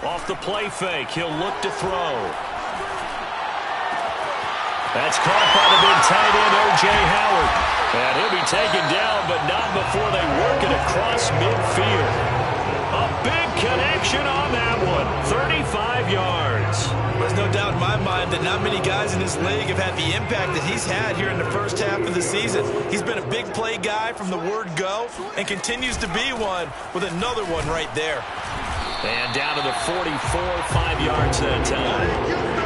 Off the play fake, he'll look to throw. That's caught by the big tight end, O.J. Howard. And he'll be taken down, but not before they work it across midfield. A big connection on that one. 35 yards. There's no doubt in my mind that not many guys in this league have had the impact that he's had here in the first half of the season. He's been a big play guy from the word go and continues to be one with another one right there. And down to the 44, 5 yards that time.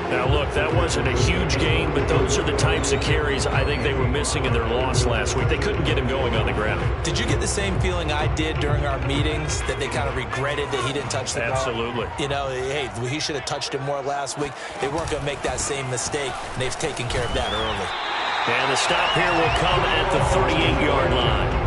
Now, look, that wasn't a huge gain, but those are the types of carries I think they were missing in their loss last week. They couldn't get him going on the ground. Did you get the same feeling I did during our meetings, that they kind of regretted that he didn't touch the ball? Absolutely. You know, hey, he should have touched it more last week. They weren't going to make that same mistake, and they've taken care of that early. And the stop here will come at the 38-yard line.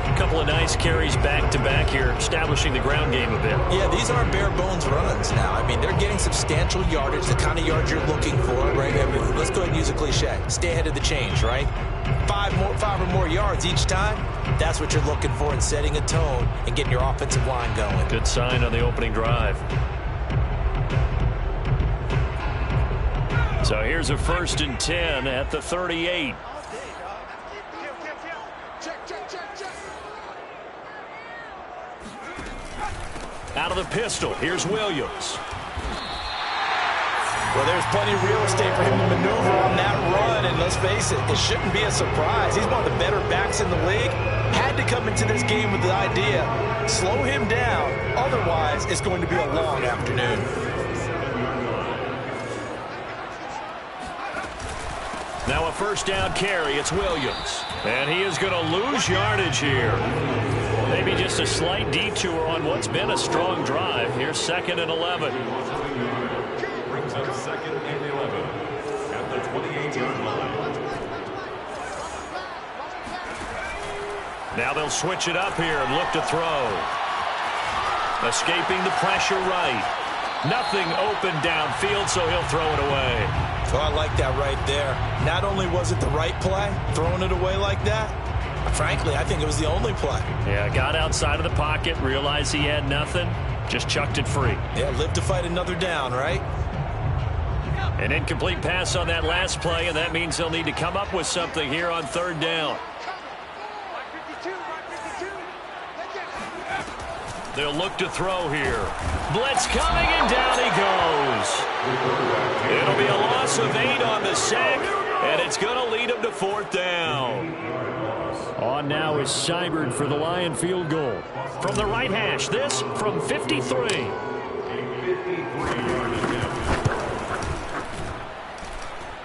A couple of nice carries back-to-back here, establishing the ground game a bit. Yeah, these aren't bare-bones runs now. I mean, they're getting substantial yardage, the kind of yards you're looking for, right? I mean, let's go ahead and use a cliche. Stay ahead of the change, right? Five or more yards each time, that's what you're looking for in setting a tone and getting your offensive line going. Good sign on the opening drive. So here's a 1st and 10 at the 38. Out of the pistol, here's Williams. Well, there's plenty of real estate for him to maneuver on that run, and let's face it, it shouldn't be a surprise. He's one of the better backs in the league. Had to come into this game with the idea, slow him down, otherwise it's going to be a long afternoon. Now a 1st down carry, it's Williams. And he is going to lose yardage here. Maybe just a slight detour on what's been a strong drive. Here's 2nd and 11. Brings up 2nd and 11 at the 28-yard line. Now they'll switch it up here and look to throw. Escaping the pressure right. Nothing open downfield, so he'll throw it away. So I like that right there. Not only was it the right play, throwing it away like that, frankly, I think it was the only play. Yeah, got outside of the pocket, realized he had nothing, just chucked it free. Yeah, live to fight another down, right? An incomplete pass on that last play, and that means they'll need to come up with something here on 3rd down. They'll look to throw here. Blitz coming, and down he goes. It'll be a loss of 8 on the sack, and it's going to lead him to 4th down. On now is Seibert for the Lion field goal. From the right hash, this from 53.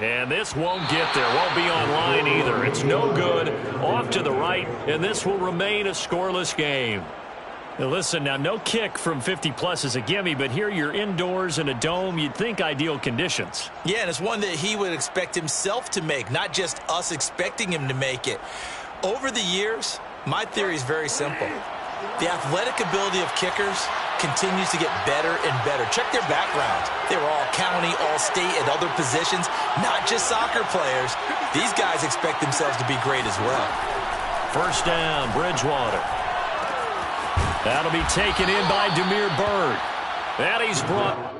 And this won't get there, won't be on line either. It's no good, off to the right, and this will remain a scoreless game. Now listen, now no kick from 50-plus is a gimme, but here you're indoors in a dome. You'd think ideal conditions. Yeah, and it's one that he would expect himself to make, not just us expecting him to make it. Over the years, my theory is very simple. The athletic ability of kickers continues to get better and better. Check their backgrounds. They were all county, all state, at other positions, not just soccer players. These guys expect themselves to be great as well. 1st down, Bridgewater. That'll be taken in by Demir Bird. And he's brought...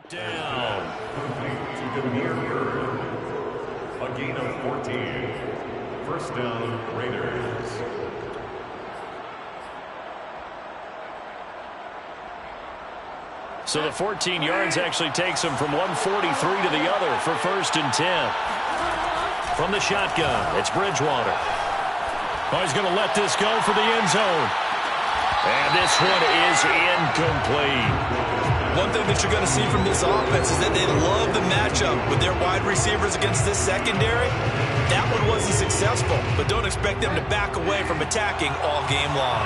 down. A gain of 14. First down, Raiders. So the 14 yards actually takes him from 143 to the other for 1st and 10. From the shotgun, it's Bridgewater. Oh, he's going to let this go for the end zone. And this one is incomplete. One thing that you're going to see from this offense is that they love the matchup with their wide receivers against this secondary. That one wasn't successful, but don't expect them to back away from attacking all game long.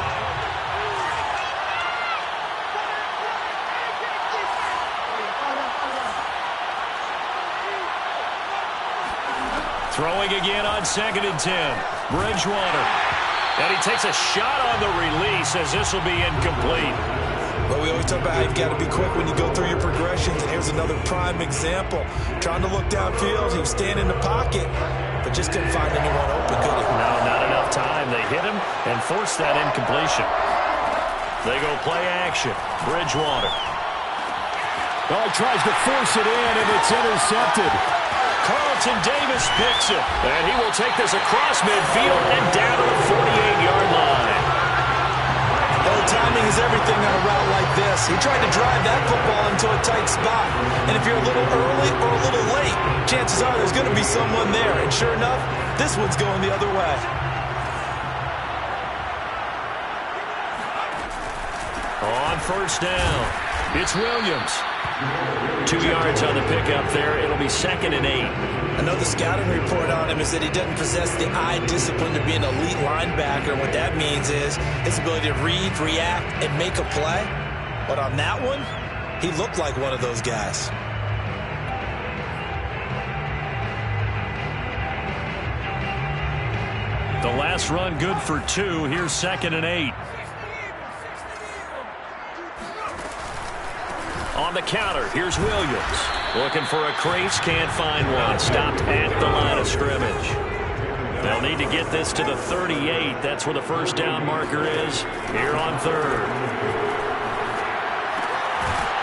Throwing again on 2nd and 10. Bridgewater. And he takes a shot on the release as this will be incomplete. Well, we always talk about how you've got to be quick when you go through your progressions, and here's another prime example. Trying to look downfield, he was staying in the pocket, but just couldn't find anyone open, could he? No, not enough time. They hit him and forced that incompletion. They go play action. Bridgewater. Well, he tries to force it in, and it's intercepted. Carlton Davis picks it, and he will take this across midfield and down to the 48-yard line. Well, timing is everything on a route like this. He tried to drive that football into a tight spot, and if you're a little early or a little late, chances are there's going to be someone there, and sure enough, this one's going the other way. On 1st down, it's Williams. 2 yards on the pickup there. It'll be 2nd and 8. I know the scouting report on him is that he doesn't possess the eye discipline to be an elite linebacker. And what that means is his ability to read, react, and make a play. But on that one, he looked like one of those guys. The last run good for 2. Here's 2nd and 8. On the counter, here's Williams. Looking for a crease, can't find one. Stopped at the line of scrimmage. They'll need to get this to the 38. That's where the 1st down marker is here on 3rd.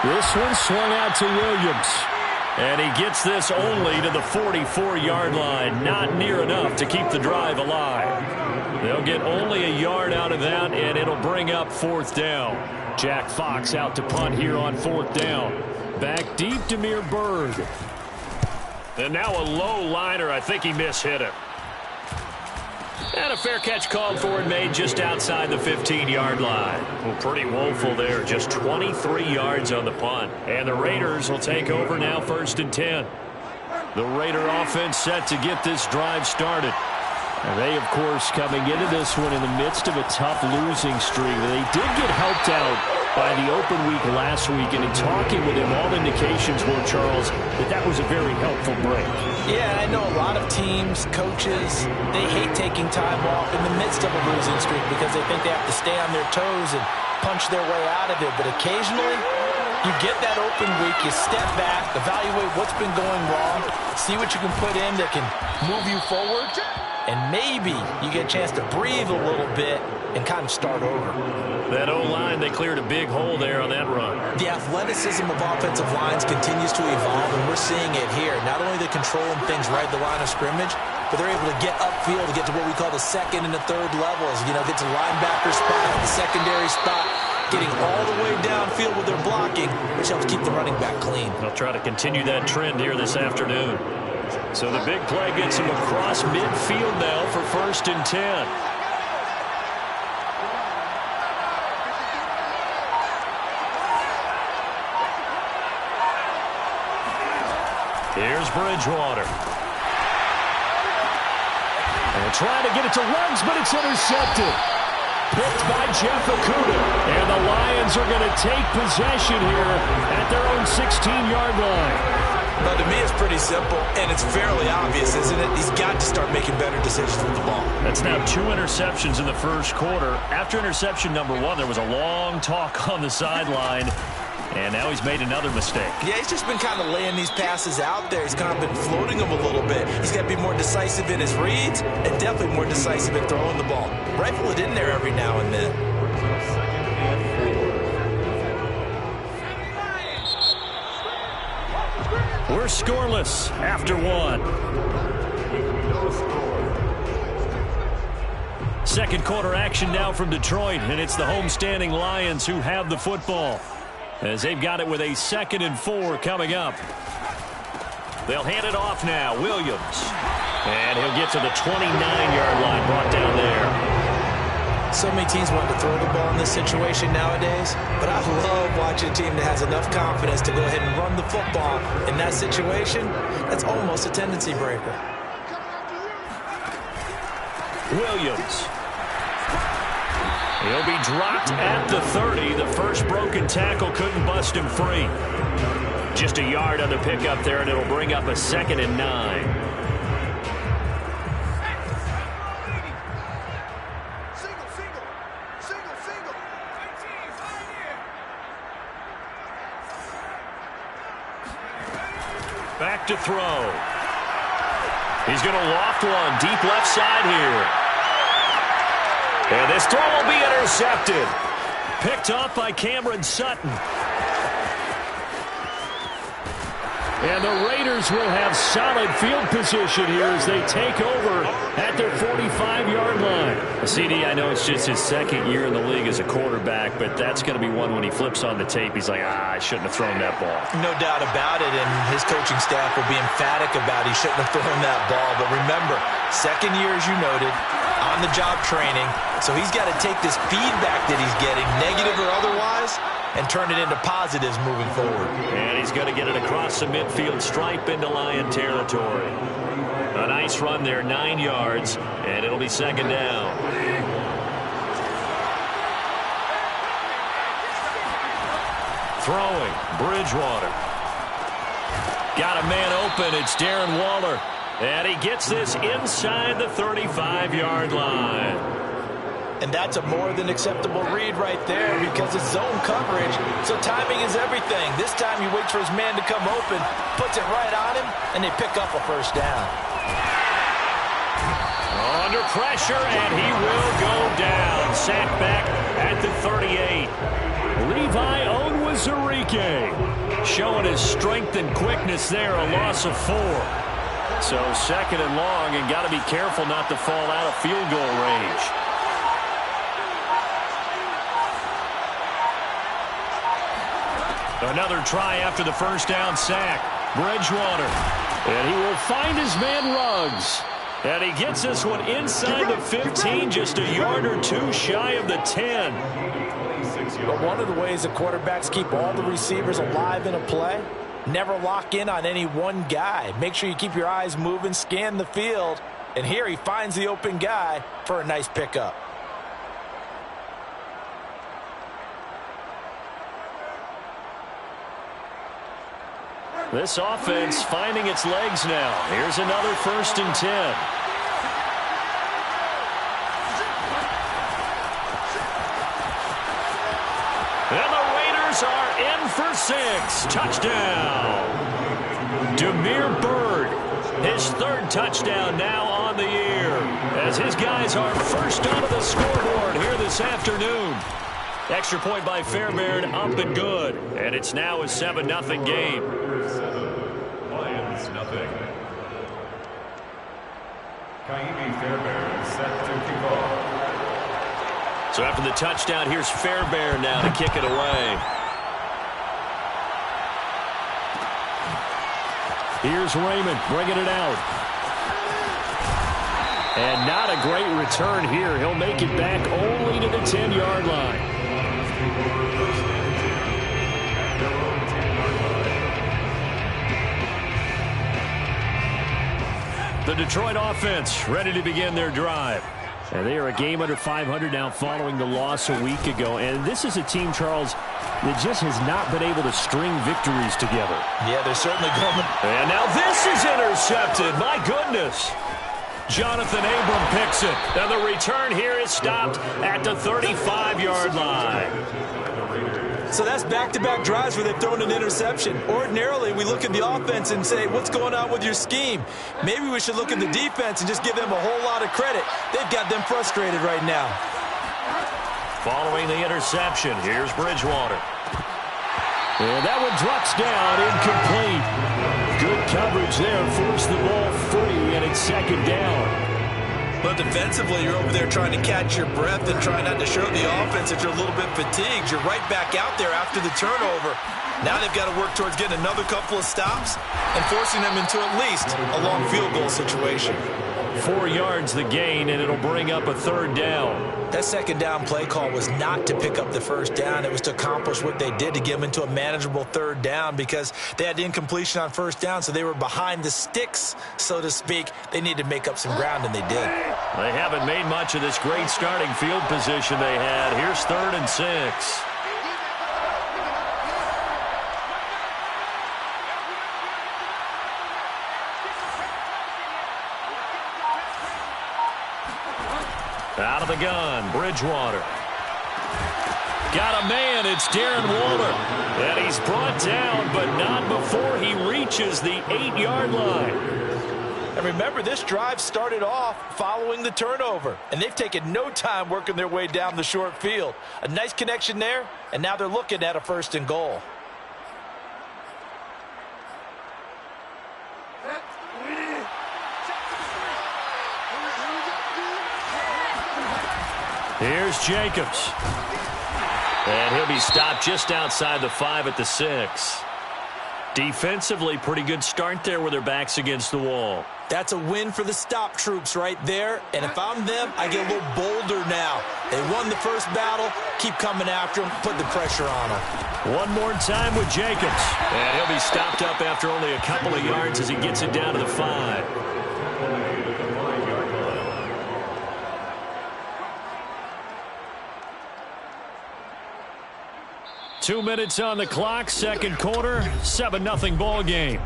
This one swung out to Williams. And he gets this only to the 44-yard line. Not near enough to keep the drive alive. They'll get only a yard out of that, and it'll bring up 4th down. Jack Fox out to punt here on 4th down. Back deep to Demir Berg. And now a low liner. I think he mishit him. And a fair catch called for and made just outside the 15-yard line. Well, pretty woeful there. Just 23 yards on the punt. And the Raiders will take over now 1st and 10. The Raider offense set to get this drive started. And they, of course, coming into this one in the midst of a tough losing streak. They did get helped out by the open week last week, and in talking with him, all indications were, Charles, that was a very helpful break. Yeah, I know a lot of teams, coaches, they hate taking time off in the midst of a losing streak because they think they have to stay on their toes and punch their way out of it. But occasionally, you get that open week, you step back, evaluate what's been going wrong, see what you can put in that can move you forward, and maybe you get a chance to breathe a little bit and kind of start over. That O-line, they cleared a big hole there on that run. The athleticism of offensive lines continues to evolve, and we're seeing it here. Not only are they controlling things right at the line of scrimmage, but they're able to get upfield to get to what we call the 2nd and the 3rd levels. You know, get to the linebacker spot, the secondary spot, getting all the way downfield with their blocking, which helps keep the running back clean. They'll try to continue that trend here this afternoon. So the big play gets him across midfield now for 1st and 10. Here's Bridgewater. And trying to get it to Ruggs, but it's intercepted. Picked by Jeff Okudah. And the Lions are going to take possession here at their own 16-yard line. But to me, it's pretty simple, and it's fairly obvious, isn't it? He's got to start making better decisions with the ball. That's now 2 interceptions in the 1st quarter. After interception number 1, there was a long talk on the sideline, and now he's made another mistake. Yeah, he's just been kind of laying these passes out there. He's kind of been floating them a little bit. He's got to be more decisive in his reads and definitely more decisive in throwing the ball. Rifle it in there every now and then. We're scoreless after 1. No score. Second quarter action now from Detroit, and it's the homestanding Lions who have the football, as they've got it with a 2nd and 4 coming up. They'll hand it off now. Williams. And he'll get to the 29-yard line, brought down there. So many teams want to throw the ball in this situation nowadays, but I love watching a team that has enough confidence to go ahead and run the football. In that situation, that's almost a tendency breaker. Williams. He'll be dropped at the 30. The first broken tackle couldn't bust him free. Just a yard on the pickup there, and it'll bring up a 2nd and 9. Back to throw. He's going to loft one deep left side here. And this throw will be intercepted. Picked off by Cameron Sutton. And the Raiders will have solid field position here as they take over at their 45-yard line. CD, I know it's just his 2nd year in the league as a quarterback, but that's going to be one when he flips on the tape. He's like, I shouldn't have thrown that ball. No doubt about it, and his coaching staff will be emphatic about he shouldn't have thrown that ball. But remember, 2nd year, as you noted, on-the-job training, so he's got to take this feedback that he's getting, negative or otherwise, and turn it into positives moving forward. And he's going to get it across the midfield stripe into Lion territory. A nice run there, 9 yards, and it'll be 2nd down. Throwing, Bridgewater. Got a man open, it's Darren Waller. And he gets this inside the 35-yard line. And that's a more than acceptable read right there because it's zone coverage, so timing is everything. This time he waits for his man to come open, puts it right on him, and they pick up a 1st down. Under pressure, and he will go down. Sacked back at the 38. Levi Onwuzurike showing his strength and quickness there, a loss of 4. So 2nd and long, and got to be careful not to fall out of field goal range. Another try after the 1st down sack. Bridgewater. And he will find his man Ruggs. And he gets this one inside the 15, just a yard or 2 shy of the 10. But one of the ways the quarterbacks keep all the receivers alive in a play, never lock in on any one guy. Make sure you keep your eyes moving, scan the field. And here he finds the open guy for a nice pickup. This offense finding its legs now. Here's another 1st and 10. And the Raiders are in for 6. Touchdown. Damiere Byrd, his 3rd touchdown now on the year, as his guys are first onto the scoreboard here this afternoon. Extra point by Fairbairn, up and good. And it's now a 7-0 game. Lions, nothing. Kaimi Fairbairn set to kick off. So after the touchdown, here's Fairbairn now to kick it away. Here's Raymond bringing it out. And not a great return here. He'll make it back only to the 10-yard line. The Detroit offense ready to begin their drive. And they are a game under 500 now following the loss a week ago. And this is a team, Charles, that just has not been able to string victories together. Yeah, they're certainly going to... And now this is intercepted. My goodness. Jonathan Abram picks it. And the return here is stopped at the 35-yard line. So that's back-to-back drives where they've thrown an interception. Ordinarily, we look at the offense and say, what's going on with your scheme? Maybe we should look at the defense and just give them a whole lot of credit. They've got them frustrated right now. Following the interception, here's Bridgewater. And that one drops down, incomplete. Good coverage there, forced the ball free, and it's second down. But defensively, you're over there trying to catch your breath and try not to show the offense that you're a little bit fatigued. You're right back out there after the turnover. Now they've got to work towards getting another couple of stops and forcing them into at least a long field goal situation. 4 yards the gain, and it'll bring up a third down. That second down play call was not to pick up the first down. It was to accomplish what they did, to get them into a manageable third down, because they had the incompletion on first down, so they were behind the sticks, so to speak. They needed to make up some ground, and they did. They haven't made much of this great starting field position they had. Here's 3rd and 6. Out of the gun, Bridgewater. Got a man, it's Darren Waller. And he's brought down, but not before he reaches the 8-yard line. And remember, this drive started off following the turnover, and they've taken no time working their way down the short field. A nice connection there, and now they're looking at a 1st and goal. Here's Jacobs. And he'll be stopped just outside the 5 at the 6. Defensively, pretty good start there with their backs against the wall. That's a win for the stop troops right there. And if I'm them, I get a little bolder now. They won the first battle. Keep coming after them. Put the pressure on them. One more time with Jacobs. And he'll be stopped up after only a couple of yards as he gets it down to the 5. 2 minutes on the clock, second quarter, 7-0 ball game.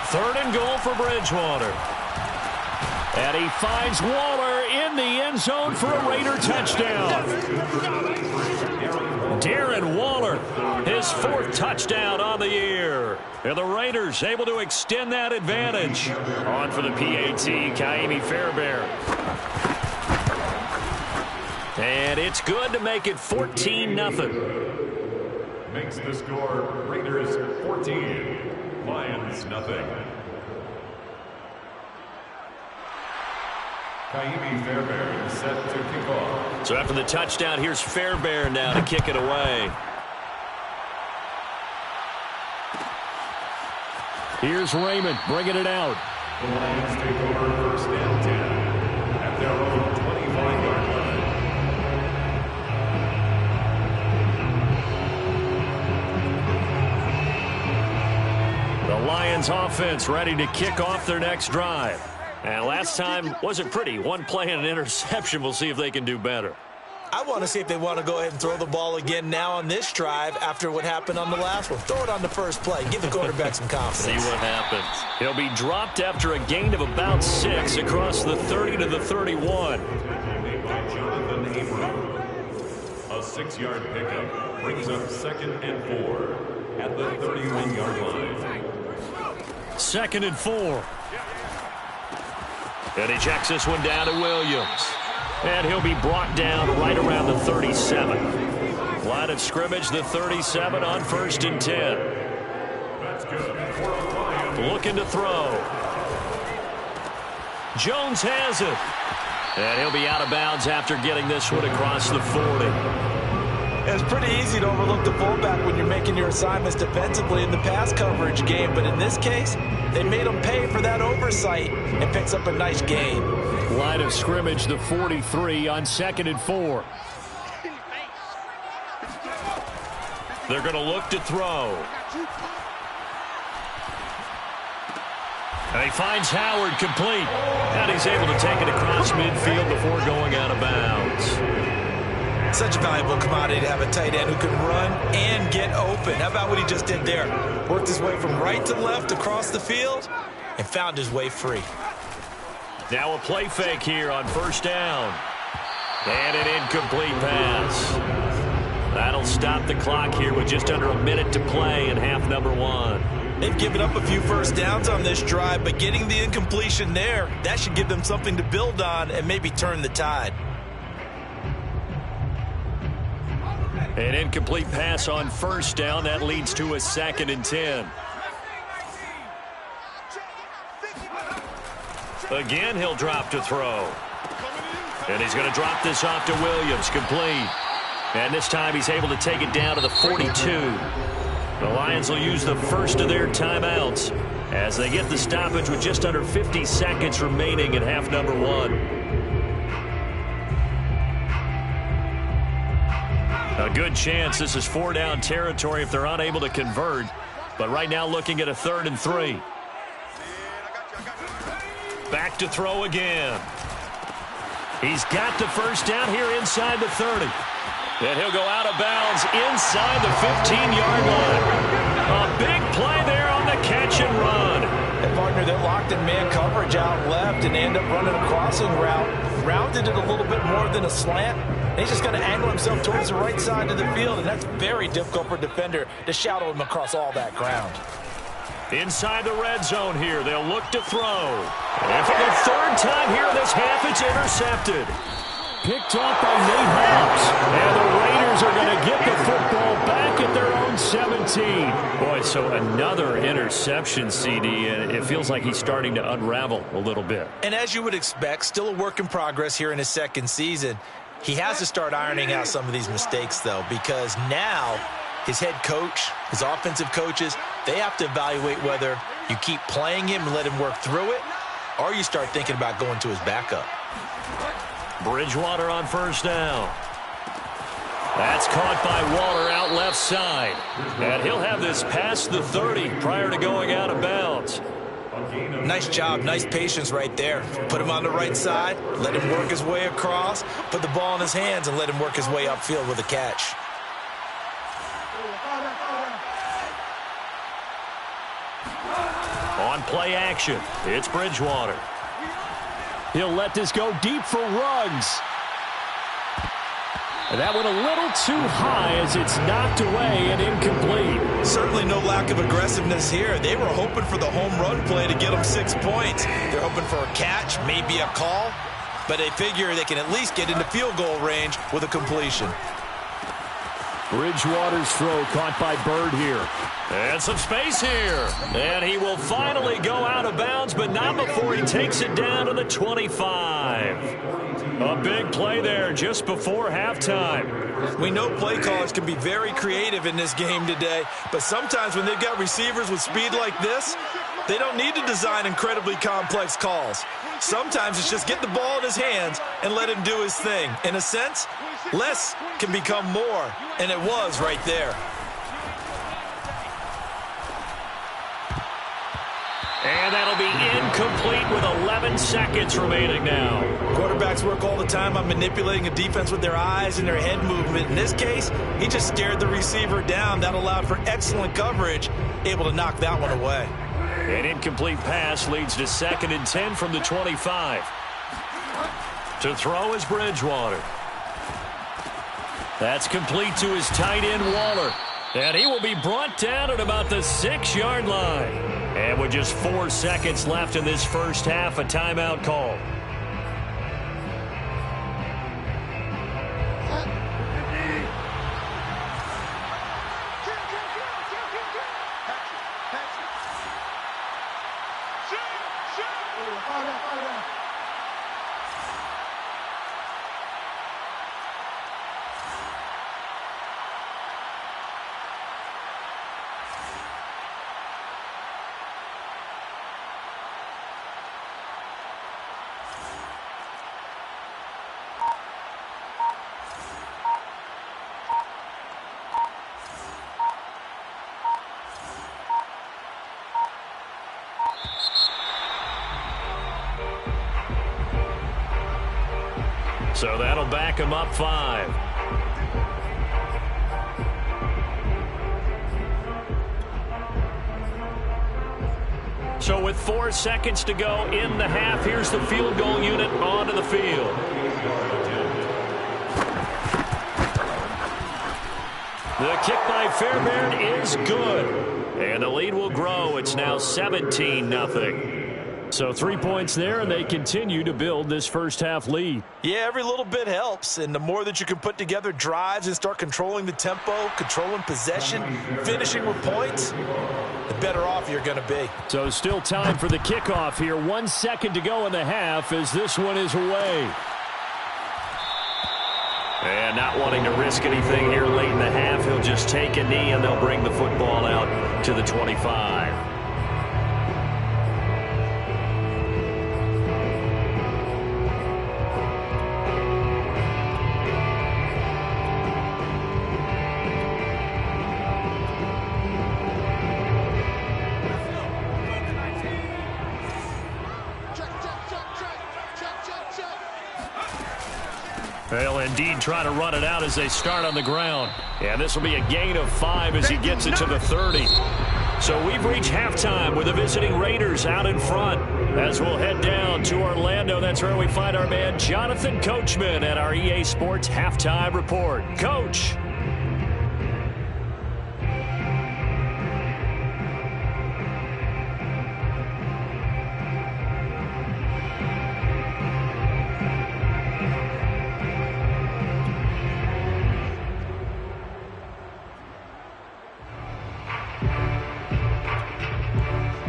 Third and goal for Bridgewater. And he finds Waller in the end zone for a Raider touchdown. Darren Waller, his 4th touchdown on the year. And the Raiders able to extend that advantage. On for the PAT, Kaimi Fairbairn. And it's good to make it 14-0. Makes the score Raiders 14, Lions nothing. Kaimi Fairbairn set to kick off. So after the touchdown, here's Fairbairn now to kick it away. Here's Raymond bringing it out. The Lions take over 1st and 10 at their own 25-yard line. The Lions offense ready to kick off their next drive. And last time wasn't pretty. One play and an interception. We'll see if they can do better. I want to see if they want to go ahead and throw the ball again now on this drive after what happened on the last one. Throw it on the first play. Give the quarterback some confidence. See what happens. He'll be dropped after a gain of about 6 across the 30 to the 31. Made by Jonathan Abram. A 6-yard pickup brings up 2nd and 4 at the 31-yard line. 2nd and 4. And he checks this one down to Williams. And he'll be brought down right around the 37. Line of scrimmage, the 37 on 1st and 10. That's good. Looking to throw. Jones has it. And he'll be out of bounds after getting this one across the 40. It's pretty easy to overlook the fullback when you're making your assignments defensively in the pass coverage game. But in this case, they made him pay for that oversight and picks up a nice gain. Line of scrimmage, the 43 on 2nd and 4. They're going to look to throw. And he finds Howard complete. And he's able to take it across midfield before going out of bounds. Such a valuable commodity to have a tight end who can run and get open. How about what he just did there? Worked his way from right to left across the field and found his way free. Now a play fake here on 1st down. And an incomplete pass. That'll stop the clock here with just under a minute to play in half number 1. They've given up a few first downs on this drive, but getting the incompletion there, that should give them something to build on and maybe turn the tide. An incomplete pass on first down. That leads to a 2nd and 10. Again, he'll drop to throw. And he's going to drop this off to Williams. Complete. And this time he's able to take it down to the 42. The Lions will use the first of their timeouts as they get the stoppage with just under 50 seconds remaining in half number 1. A good chance this is 4-down territory if they're unable to convert. But right now looking at a 3rd and 3. Back to throw again. He's got the first down here inside the 30. And he'll go out of bounds inside the 15-yard line. A big play there on the catch and run. And partner, they're locked in man coverage out left, and they end up running a crossing route. Rounded it a little bit more than a slant. And he's just going to angle himself towards the right side of the field, and that's very difficult for a defender to shadow him across all that ground. Inside the red zone here, they'll look to throw. And for the 3rd time here in this half, it's intercepted. Picked off by Nate Hobbs. And the Raiders are going to get the football back at their own 17. Boy, so another interception, CD, and it feels like he's starting to unravel a little bit. And as you would expect, still a work in progress here in his 2nd season. He has to start ironing out some of these mistakes, though, because now his head coach, his offensive coaches, they have to evaluate whether you keep playing him and let him work through it, or you start thinking about going to his backup. Bridgewater on first down. That's caught by Waller out left side. And he'll have this past the 30 prior to going out of bounds. Nice job, nice patience right there. Put him on the right side, let him work his way across, put the ball in his hands, and let him work his way upfield with a catch. On play action, it's Bridgewater. He'll let this go deep for Ruggs. And that went a little too high as it's knocked away and incomplete. Certainly no lack of aggressiveness here. They were hoping for the home run play to get them 6 points. They're hoping for a catch, maybe a call, but they figure they can at least get into field goal range with a completion. Bridgewater's throw caught by Bird here. And some space here. And he will finally go out of bounds, but not before he takes it down to the 25. A big play there just before halftime. We know play callers can be very creative in this game today, but sometimes when they've got receivers with speed like this, they don't need to design incredibly complex calls. Sometimes it's just get the ball in his hands and let him do his thing. In a sense, less can become more, and it was right there. And that'll be incomplete with 11 seconds remaining now. Quarterbacks work all the time on manipulating a defense with their eyes and their head movement. In this case, he just stared the receiver down. That allowed for excellent coverage, able to knock that one away. An incomplete pass leads to 2nd and 10 from the 25. To throw is Bridgewater. That's complete to his tight end, Waller. And he will be brought down at about the 6-yard line. And with just 4 seconds left in this first half, a timeout call. So that'll back him up 5. So with 4 seconds to go in the half, here's the field goal unit onto the field. The kick by Fairbairn is good. And the lead will grow. It's now 17-0. So 3 points there, and they continue to build this first-half lead. Yeah, every little bit helps, and the more that you can put together drives and start controlling the tempo, controlling possession, finishing with points, the better off you're going to be. So still time for the kickoff here. 1 second to go in the half as this one is away. And not wanting to risk anything here late in the half, he'll just take a knee, and they'll bring the football out to the 25. They'll indeed try to run it out as they start on the ground. And this will be a gain of 5 as he gets it to the 30. So we've reached halftime with the visiting Raiders out in front. As we'll head down to Orlando, that's where we find our man Jonathan Coachman at our EA Sports Halftime Report. Coach.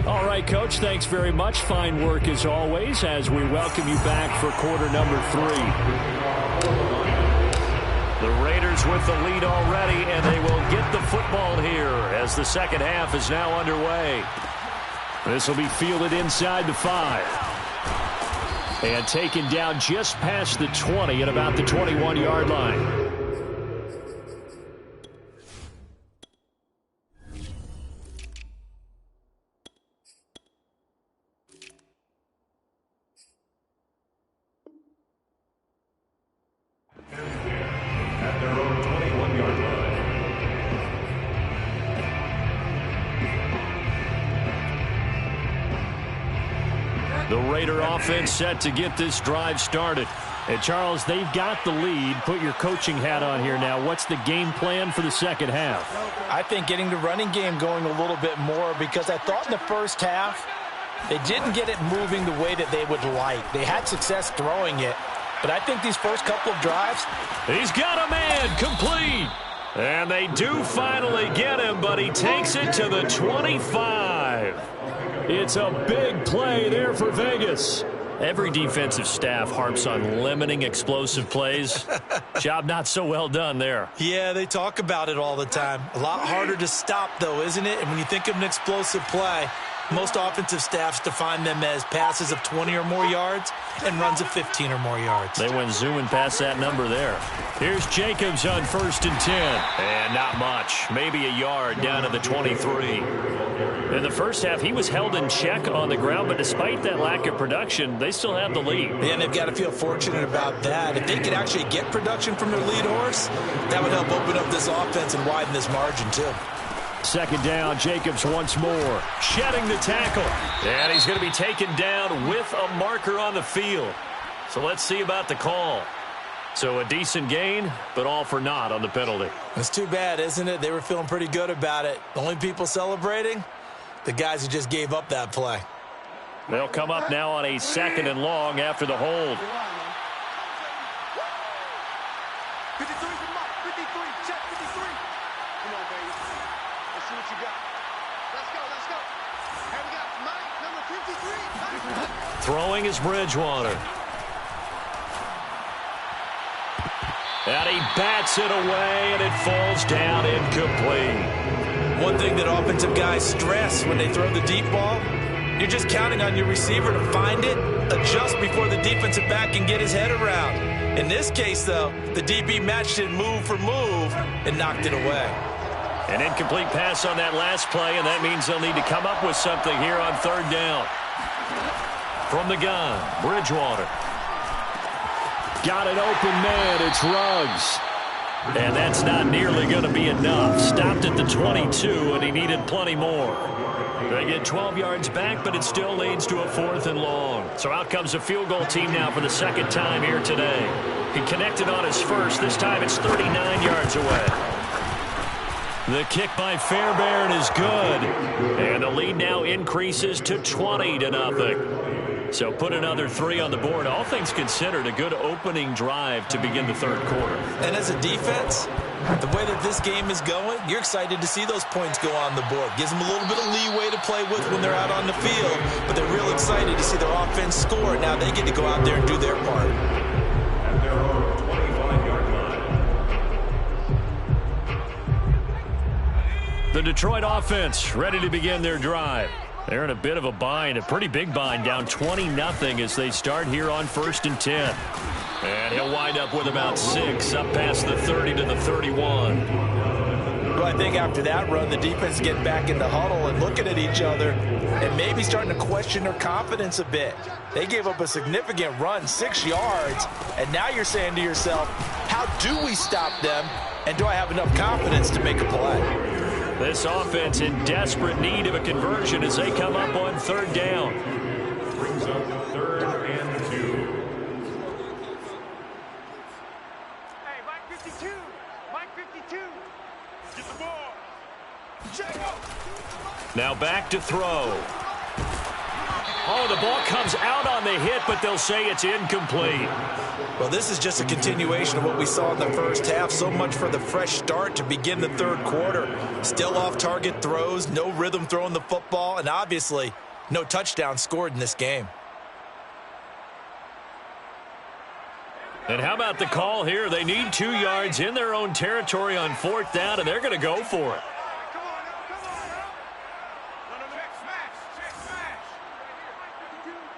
All right, Coach, thanks very much. Fine work as always as we welcome you back for quarter number 3. The Raiders with the lead already, and they will get the football here as the second half is now underway. This will be fielded inside the 5. And taken down just past the 20 at about the 21-yard line. At their own 21-yard line. The Raider offense set to get this drive started. And Charles, they've got the lead. Put your coaching hat on here now. What's the game plan for the second half? I think getting the running game going a little bit more, because I thought in the first half they didn't get it moving the way that they would like. They had success throwing it, but I think these first couple of drives. He's got a man complete. And they do finally get him, but he takes it to the 25. It's a big play there for Vegas. Every defensive staff harps on limiting explosive plays. Job not so well done there. Yeah, they talk about it all the time. A lot harder to stop, though, isn't it? And when you think of an explosive play, most offensive staffs define them as passes of 20 or more yards and runs of 15 or more yards. They went zooming past that number there. Here's Jacobs on 1st and 10. And not much. Maybe a yard down to the 23. In the first half, he was held in check on the ground, but despite that lack of production, they still have the lead. And they've got to feel fortunate about that. If they could actually get production from their lead horse, that would help open up this offense and widen this margin, too. Second down, Jacobs once more. Shedding the tackle. And he's going to be taken down with a marker on the field. So let's see about the call. So a decent gain, but all for naught on the penalty. It's too bad, isn't it? They were feeling pretty good about it. The only people celebrating, the guys who just gave up that play. They'll come up now on a 2nd and long after the hold. Throwing is Bridgewater. And he bats it away, and it falls down incomplete. One thing that offensive guys stress when they throw the deep ball, you're just counting on your receiver to find it, adjust before the defensive back can get his head around. In this case, though, the DB matched it move for move and knocked it away. An incomplete pass on that last play, and that means they'll need to come up with something here on 3rd down. From the gun, Bridgewater. Got an open man. It's Ruggs. And that's not nearly going to be enough. Stopped at the 22, and he needed plenty more. They get 12 yards back, but it still leads to a 4th and long. So out comes a field goal team now for the second time here today. He connected on his first. This time it's 39 yards away. The kick by Fairbairn is good. And the lead now increases to 20-0. So put another 3 on the board. All things considered, a good opening drive to begin the third quarter. And as a defense, the way that this game is going, you're excited to see those points go on the board. Gives them a little bit of leeway to play with when they're out on the field, but they're real excited to see their offense score. Now they get to go out there and do their part. At their own 25-yard line. The Detroit offense ready to begin their drive. They're in a bit of a bind, a pretty big bind, down 20-0 as they start here on 1st and 10. And he'll wind up with about 6, up past the 30 to the 31. Well, I think after that run, the defense is getting back in the huddle and looking at each other and maybe starting to question their confidence a bit. They gave up a significant run, 6 yards, and now you're saying to yourself, how do we stop them, and do I have enough confidence to make a play? This offense in desperate need of a conversion as they come up on 3rd down. Brings up 3rd and 2. Hey, Mike 52. Mike 52. Get the ball. Check up. Now back to throw. Oh, the ball comes out on the hit, but they'll say it's incomplete. Well, this is just a continuation of what we saw in the first half. So much for the fresh start to begin the third quarter. Still off-target throws, no rhythm throwing the football, and obviously no touchdown scored in this game. And how about the call here? They need 2 yards in their own territory on 4th down, and they're going to go for it. Come on, no. Check smash.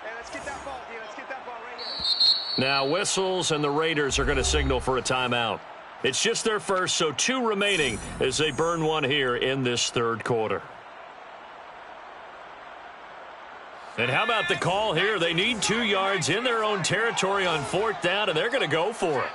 Hey, let's get that ball, dude. Let's get that ball right here. Now whistles, and the Raiders are going to signal for a timeout. It's just their first, so 2 remaining as they burn one here in this third quarter. And how about the call here? They need 2 yards in their own territory on 4th down, and they're going to go for it.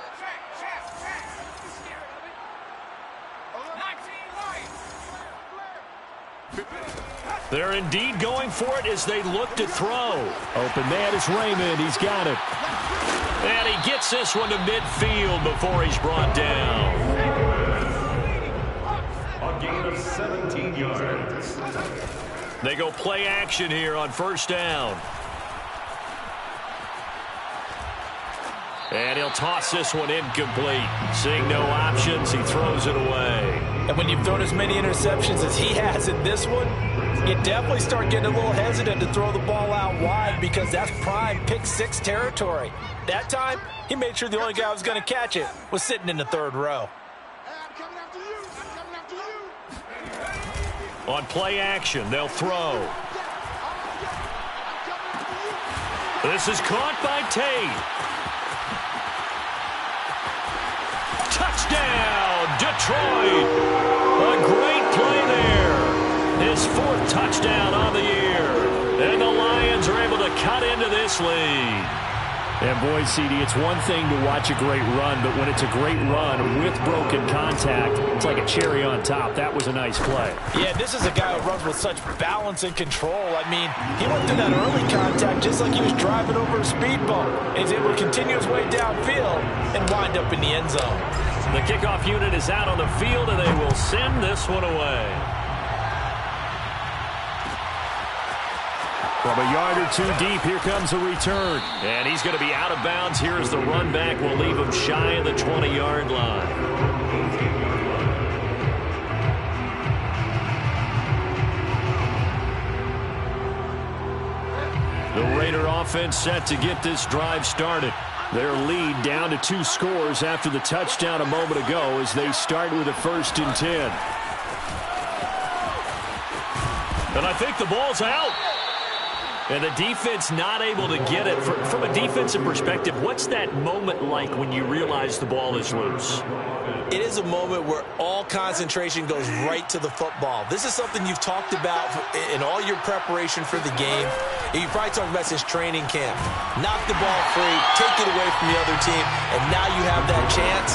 They're indeed going for it as they look to throw. Open man is Raymond. He's got it. And he gets this one to midfield before he's brought down. A gain of 17 yards. They go play action here on 1st down. And he'll toss this one incomplete. Seeing no options, he throws it away. And when you've thrown as many interceptions as he has in this one, you definitely start getting a little hesitant to throw the ball out wide because that's prime pick-6 territory. That time, he made sure the only guy who was going to catch it was sitting in the 3rd row. On play action, they'll throw. This is caught by Tate. Touchdown, Detroit. A great play there. His 4th touchdown on the year. And the Lions are able to cut into this lead. And boy, CD, it's one thing to watch a great run, but when it's a great run with broken contact, it's like a cherry on top. That was a nice play. Yeah, this is a guy who runs with such balance and control. I mean, he went through that early contact just like he was driving over a speed bump. He's able to continue his way downfield and wind up in the end zone. The kickoff unit is out on the field, and they will send this one away. From a yard or 2 deep, here comes a return. And he's going to be out of bounds here as the run back will leave him shy of the 20-yard line. The Raider offense set to get this drive started. Their lead down to 2 scores after the touchdown a moment ago as they start with a 1st and 10. And I think the ball's out. And the defense not able to get it. From a defensive perspective, what's that moment like when you realize the ball is loose? It is a moment where all concentration goes right to the football. This is something you've talked about in all your preparation for the game. You probably talked about since training camp. Knock the ball free, take it away from the other team, and now you have that chance.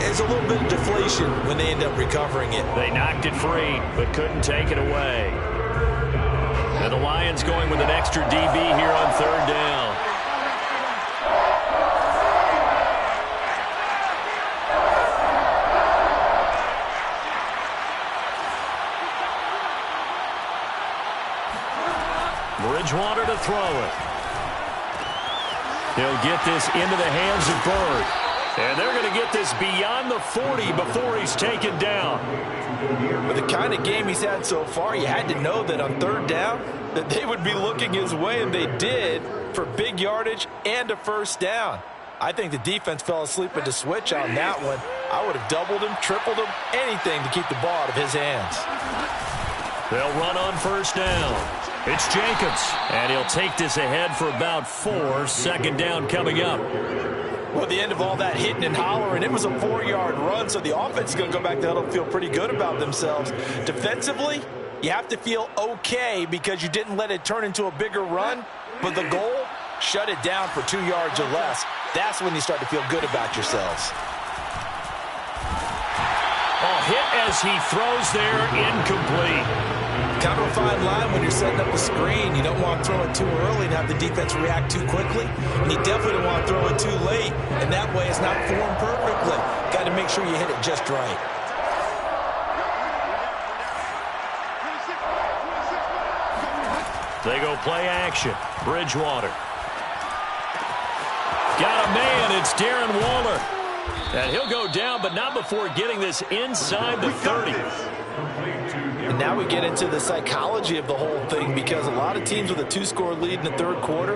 It's a little bit of deflation when they end up recovering it. They knocked it free, but couldn't take it away. And the Lions going with an extra DB here on 3rd down. Bridgewater to throw it. He'll get this into the hands of Bird. And they're going to get this beyond the 40 before he's taken down. With the kind of game he's had so far, you had to know that on third down that they would be looking his way, and they did, for big yardage and a first down. I think the defense fell asleep at the switch on that one. I would have doubled him, tripled him, anything to keep the ball out of his hands. They'll run on first down. It's Jacobs, and he'll take this ahead for about 4. Second down coming up. Well, at the end of all that hitting and hollering, it was a 4-yard run, so the offense is going to go back there and feel pretty good about themselves. Defensively, you have to feel okay because you didn't let it turn into a bigger run, but the goal, shut it down for 2 yards or less. That's when you start to feel good about yourselves. Hit as he throws there, incomplete. Kind of a fine line when you're setting up a screen. You don't want to throw it too early and have the defense react too quickly. And you definitely don't want to throw it too late. And that way it's not formed perfectly. Got to make sure you hit it just right. They go play action. Bridgewater. Got a man. It's Darren Waller. And he'll go down, but not before getting this inside the 30. And now we get into the psychology of the whole thing, because a lot of teams with a 2-score lead in the third quarter,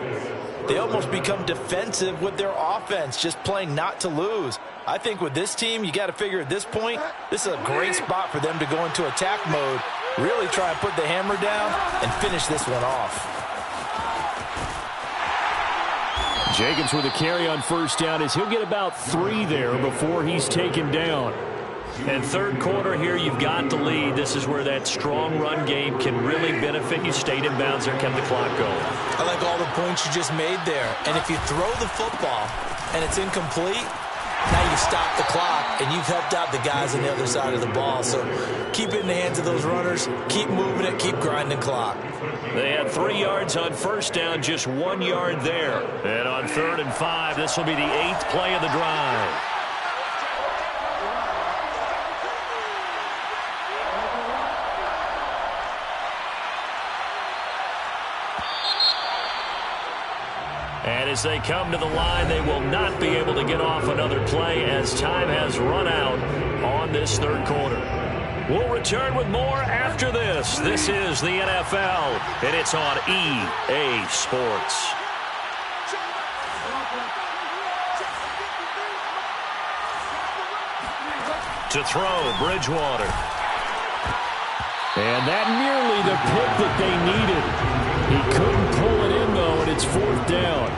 they almost become defensive with their offense, just playing not to lose. I think with this team, you got to figure at this point, this is a great spot for them to go into attack mode, really try and put the hammer down and finish this one off. Jacobs with a carry on first down as he'll get about 3 there before he's taken down. And third quarter here, you've got the lead. This is where that strong run game can really benefit you. Stayed in bounds there, kept the clock going. I like all the points you just made there. And if you throw the football and it's incomplete, now you stop the clock and you've helped out the guys on the other side of the ball. So keep it in the hands of those runners. Keep moving it. Keep grinding clock. They had 3 yards on first down, just 1 yard there. And on 3rd and 5, this will be the 8th play of the drive. And as they come to the line, they will not be able to get off another play as time has run out on this third quarter. We'll return with more after this. This is the NFL, and it's on EA Sports. To throw, Bridgewater. And that nearly the pick that they needed. He couldn't pull it in, though, and it's 4th down.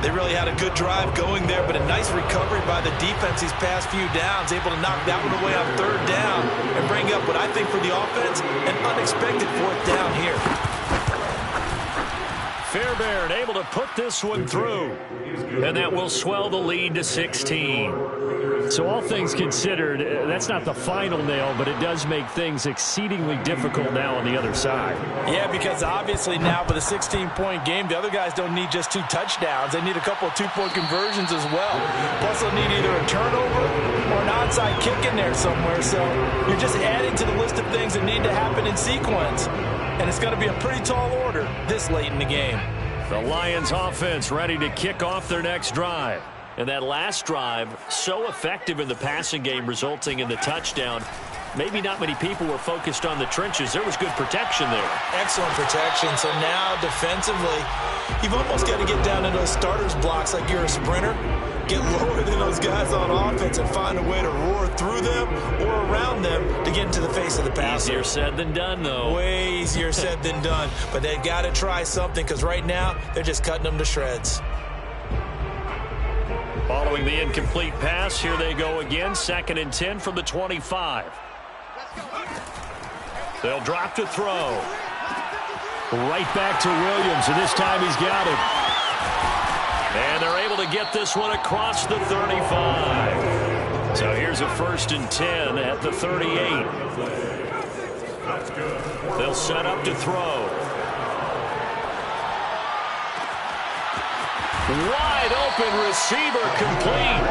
They really had a good drive going there, but a nice recovery by the defense these past few downs, able to knock that one away on 3rd down and bring up what I think for the offense, an unexpected 4th down here. Fairbairn able to put this one through, and that will swell the lead to 16. So all things considered, that's not the final nail, but it does make things exceedingly difficult now on the other side. Yeah, because obviously now with a 16-point game, the other guys don't need just 2 touchdowns. They need a couple of 2-point conversions as well. Plus they'll need either a turnover or an onside kick in there somewhere. So you're just adding to the list of things that need to happen in sequence. And it's going to be a pretty tall order this late in the game. The Lions offense ready to kick off their next drive. And that last drive, so effective in the passing game, resulting in the touchdown. Maybe not many people were focused on the trenches. There was good protection there. Excellent protection. So now defensively, you've almost got to get down into those starters blocks like you're a sprinter. Get lower than those guys on offense and find a way to roar through them or around them to get into the face of the passer. Easier said than done, though. Way easier said than done. But they've got to try something, because right now they're just cutting them to shreds. Following the incomplete pass, here they go again. 2nd and 10 from the 25. They'll drop to throw. Right back to Williams, and this time he's got it. And they're able to get this one across the 35. So here's a 1st and 10 at the 38. They'll set up to throw. Wide open receiver complete.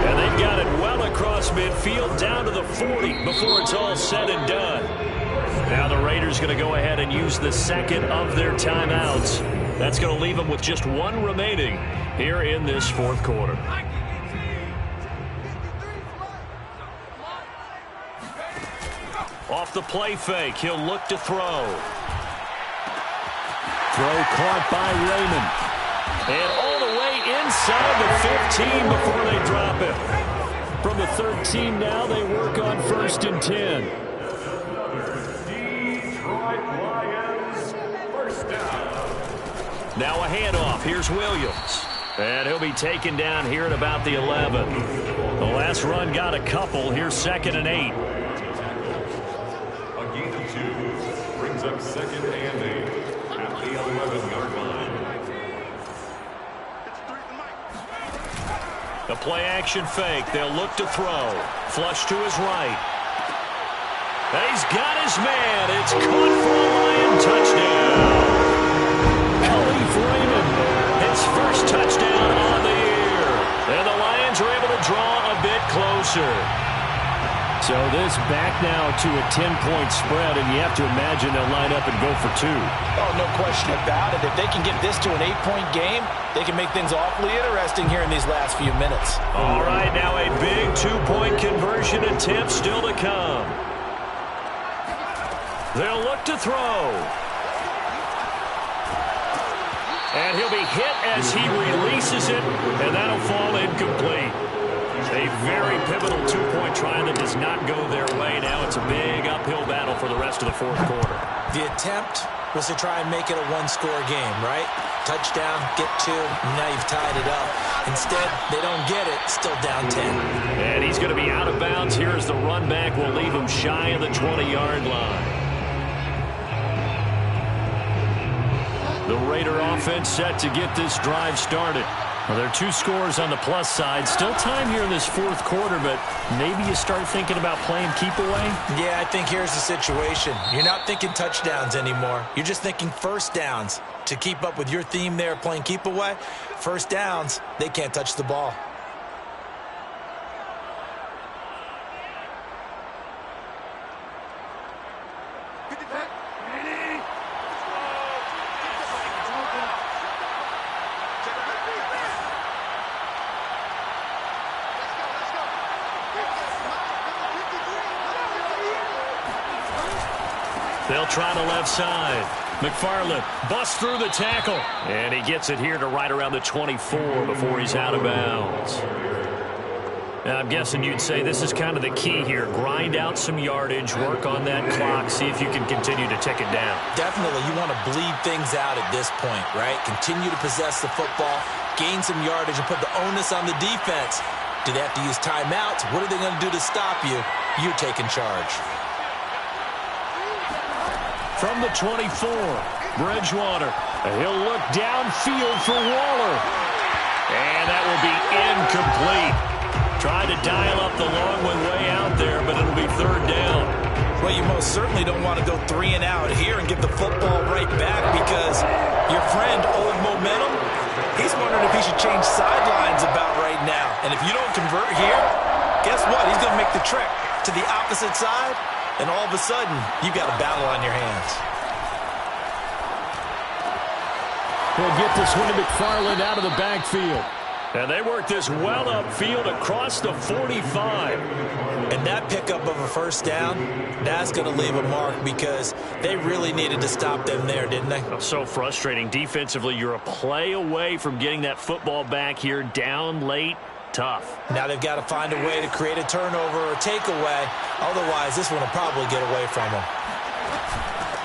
And they've got it well across midfield down to the 40 before it's all said and done. Now the Raiders going to go ahead and use the second of their timeouts. That's going to leave them with just one remaining here in this fourth quarter. Off the play fake, he'll look to throw. Throw caught by Raymond. And all the way inside the 15 before they drop it. From the 13 now, they work on 1st and 10. Detroit Lions, first down. Now a handoff. Here's Williams. And he'll be taken down here at about the 11. The last run got a couple. Here's 2nd and 8. A gain of 2 brings up 2nd and 8 at the 11-yard line. The play action fake. They'll look to throw. Flush to his right. And he's got his man. It's caught for a Lion touchdown. Khalif Raymond, his first touchdown on the year. And the Lions are able to draw a bit closer. So this back now to a 10-point spread, and you have to imagine they'll line up and go for 2. Oh, no question about it. If they can get this to an 8-point game, they can make things awfully interesting here in these last few minutes. All right, now a big 2-point conversion attempt still to come. They'll look to throw. And he'll be hit as he releases it, and that'll fall incomplete. A very pivotal 2-point try that does not go their way. Now it's a big uphill battle for the rest of the fourth quarter. The attempt was to try and make it a one-score game, right? Touchdown, get 2, now you've tied it up. Instead, they don't get it, still down 10. And he's going to be out of bounds. Here's the run back. We'll leave him shy of the 20-yard line. The Raider offense set to get this drive started. Well, there are 2 scores on the plus side. Still time here in this fourth quarter, but maybe you start thinking about playing keep away? Yeah, I think here's the situation. You're not thinking touchdowns anymore. You're just thinking first downs. To keep up with your theme there, playing keep away, first downs, they can't touch the ball. They'll try the left side. McFarland busts through the tackle. And he gets it here to right around the 24 before he's out of bounds. Now, I'm guessing you'd say this is kind of the key here. Grind out some yardage, work on that clock, see if you can continue to tick it down. Definitely. You want to bleed things out at this point, right? Continue to possess the football, gain some yardage, and put the onus on the defense. Do they have to use timeouts? What are they going to do to stop you? You're taking charge. From the 24, Bridgewater. He'll look downfield for Waller. And that will be incomplete. Tried to dial up the long one way out there, but it'll be 3rd down. Well, you most certainly don't want to go 3 and out here and give the football right back because your friend, Old Momentum, he's wondering if he should change sidelines about right now. And if you don't convert here, guess what? He's going to make the trek to the opposite side. And all of a sudden, you've got a battle on your hands. We'll get this one to McFarland out of the backfield. And they work this well upfield across the 45. And that pickup of a first down, that's going to leave a mark because they really needed to stop them there, didn't they? So frustrating. Defensively, you're a play away from getting that football back here down late. Tough. Now they've got to find a way to create a turnover or takeaway. Otherwise, this one will probably get away from them.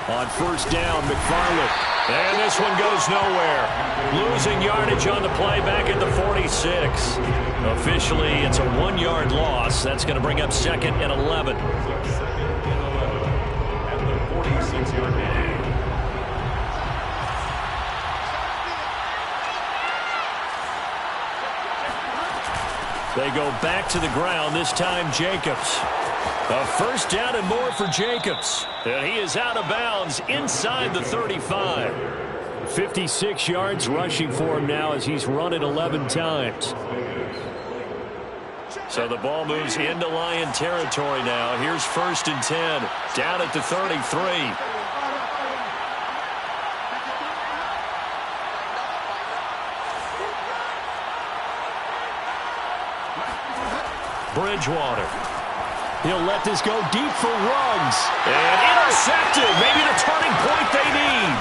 On 1st down, McFarland. And this one goes nowhere. Losing yardage on the play back at the 46. Officially, it's a 1-yard loss. That's going to bring up 2nd and 11. 2nd and 11 at the 46-yard line. They go back to the ground, this time Jacobs. A 1st down and more for Jacobs. And he is out of bounds inside the 35. 56 yards rushing for him now as he's run it 11 times. So the ball moves into Lion territory now. Here's 1st and 10. Down at the 33. Bridgewater. He'll let this go deep for Ruggs. And intercepted. Maybe the turning point they need.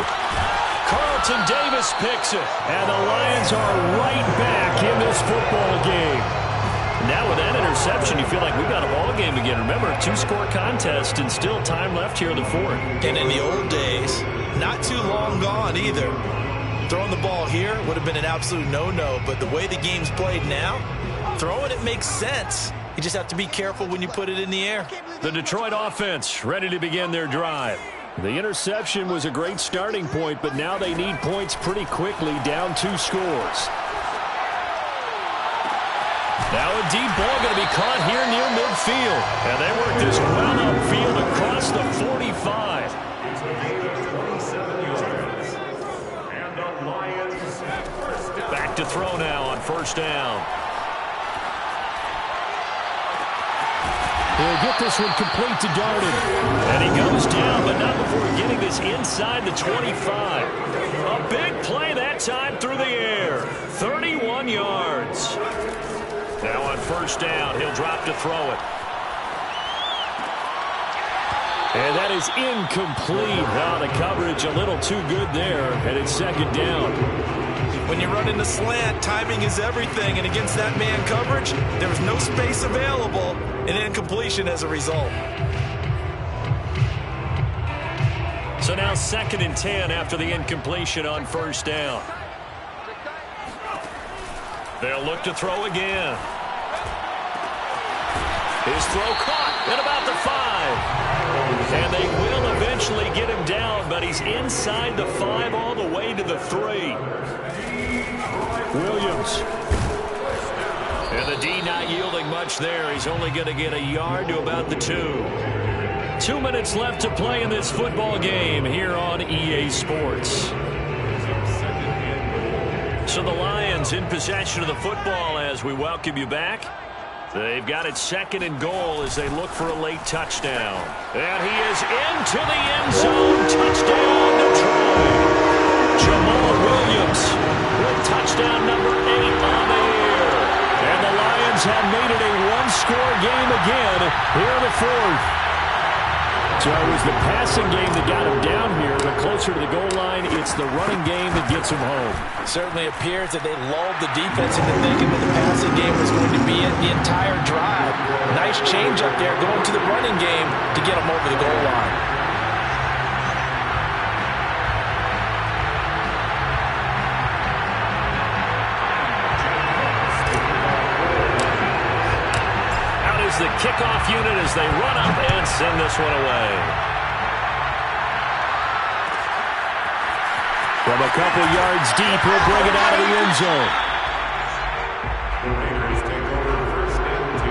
Carlton Davis picks it. And the Lions are right back in this football game. Now with that interception, you feel like we've got a ball game again. Remember, 2-score contest and still time left here in the 4th. And in the old days, not too long gone either. Throwing the ball here would have been an absolute no-no, but the way the game's played now, throwing it makes sense. You just have to be careful when you put it in the air. The Detroit offense ready to begin their drive. The interception was a great starting point, but now they need points pretty quickly, down 2 scores. Now a deep ball going to be caught here near midfield. And they work this well upfield across the 45. Back to throw now on 1st down. He'll get this one complete to Darden. And he goes down, but not before getting this inside the 25. A big play that time through the air. 31 yards. Now on 1st down, he'll drop to throw it. And that is incomplete. Now the coverage a little too good there, and it's 2nd down. When you run into slant, timing is everything, and against that man coverage, there was no space available, and incompletion as a result. So now 2nd and 10 after the incompletion on 1st down. They'll look to throw again. His throw caught at about the 5. And they will eventually get him down, but he's inside the 5 all the way to the 3. Williams. And the D not yielding much there. He's only going to get a yard to about the 2. 2 minutes left to play in this football game here on EA Sports. So the Lions in possession of the football as we welcome you back. They've got it 2nd and goal as they look for a late touchdown. And he is into the end zone. Touchdown, Detroit. Jamal Williams with touchdown number 8 on the year. And the Lions have made it a 1-score game again here in the 4th. So it was the passing game that got him down here, but closer to the goal line, it's the running game that gets him home. Certainly appears that they lulled the defense into thinking that the passing game was going to be it the entire drive. Nice change up there going to the running game to get him over the goal line. The kickoff unit as they run up and send this one away. From a couple yards deep, he'll bring it out of the end zone. The Raiders take over 1st and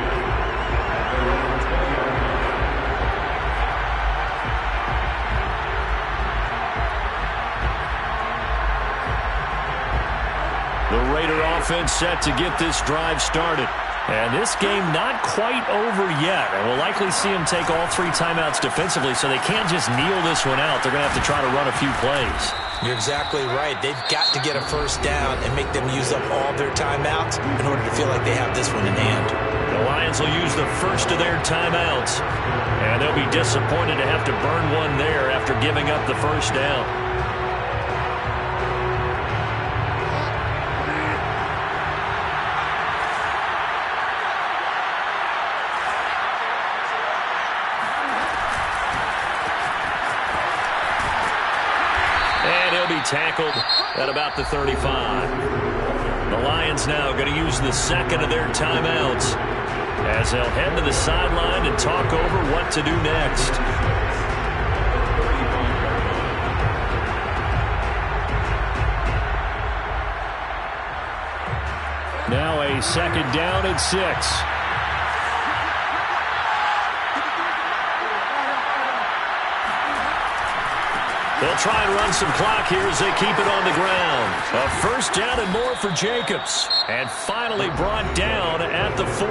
10. The Raider offense set to get this drive started. And this game not quite over yet. And we'll likely see them take all 3 timeouts defensively, so they can't just kneel this one out. They're going to have to try to run a few plays. You're exactly right. They've got to get a 1st down and make them use up all their timeouts in order to feel like they have this one in hand. The Lions will use the first of their timeouts. And they'll be disappointed to have to burn one there after giving up the 1st down. Tackled at about the 35. The Lions now going to use the 2nd of their timeouts as they'll head to the sideline and talk over what to do next. Now a 2nd down and 6. They'll try and run some clock here as they keep it on the ground. A first down and more for Jacobs. And finally brought down at the 43.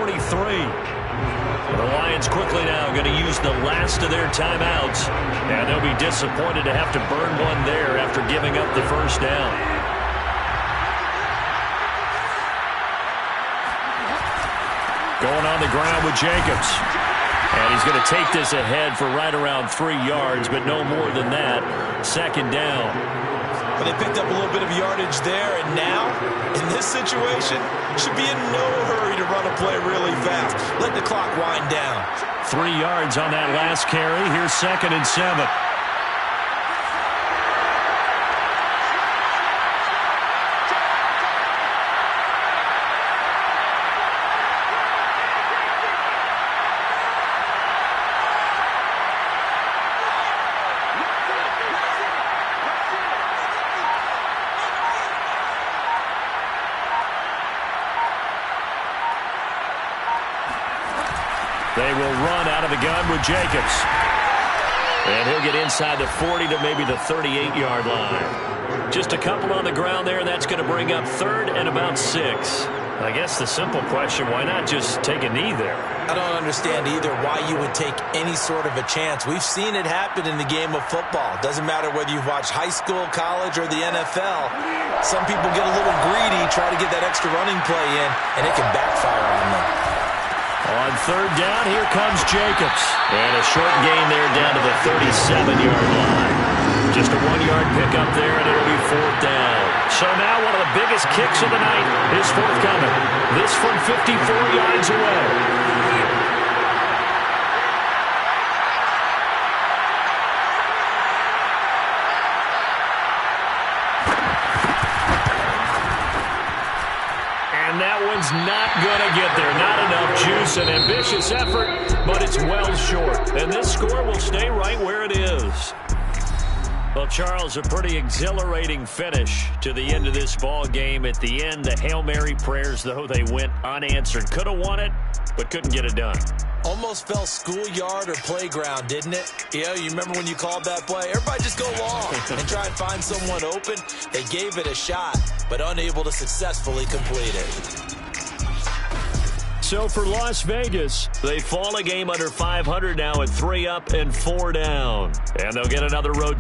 The Lions quickly now going to use the last of their timeouts. And they'll be disappointed to have to burn one there after giving up the first down. Going on the ground with Jacobs. And he's going to take this ahead for right around 3 yards, but no more than that. Second down. Well, they picked up a little bit of yardage there, and now, in this situation, should be in no hurry to run a play really fast. Let the clock wind down. 3 yards on that last carry. Here's 2nd and 7. They will run out of the gun with Jacobs. And he'll get inside the 40 to maybe the 38-yard line. Just a couple on the ground there. That's going to bring up 3rd and about 6. I guess the simple question, why not just take a knee there? I don't understand either why you would take any sort of a chance. We've seen it happen in the game of football. Doesn't matter whether you've watched high school, college, or the NFL. Some people get a little greedy, try to get that extra running play in, and it can backfire on them. On 3rd down, here comes Jacobs. And a short gain there down to the 37-yard line. Just a 1-yard pickup there, and it'll be 4th down. So now one of the biggest kicks of the night is forthcoming. This from 54 yards away. Not going to get there. Not enough juice. An ambitious effort, but it's well short. And this score will stay right where it is. Well, Charles, a pretty exhilarating finish to the end of this ball game. At the end, the Hail Mary prayers, though, they went unanswered. Could have won it, but couldn't get it done. Almost felt schoolyard or playground, didn't it? Yeah, you remember when you called that play? Everybody just go long and try and find someone open. They gave it a shot, but unable to successfully complete it. So for Las Vegas, they fall a game under 500 now at 3 up and 4 down. And they'll get another road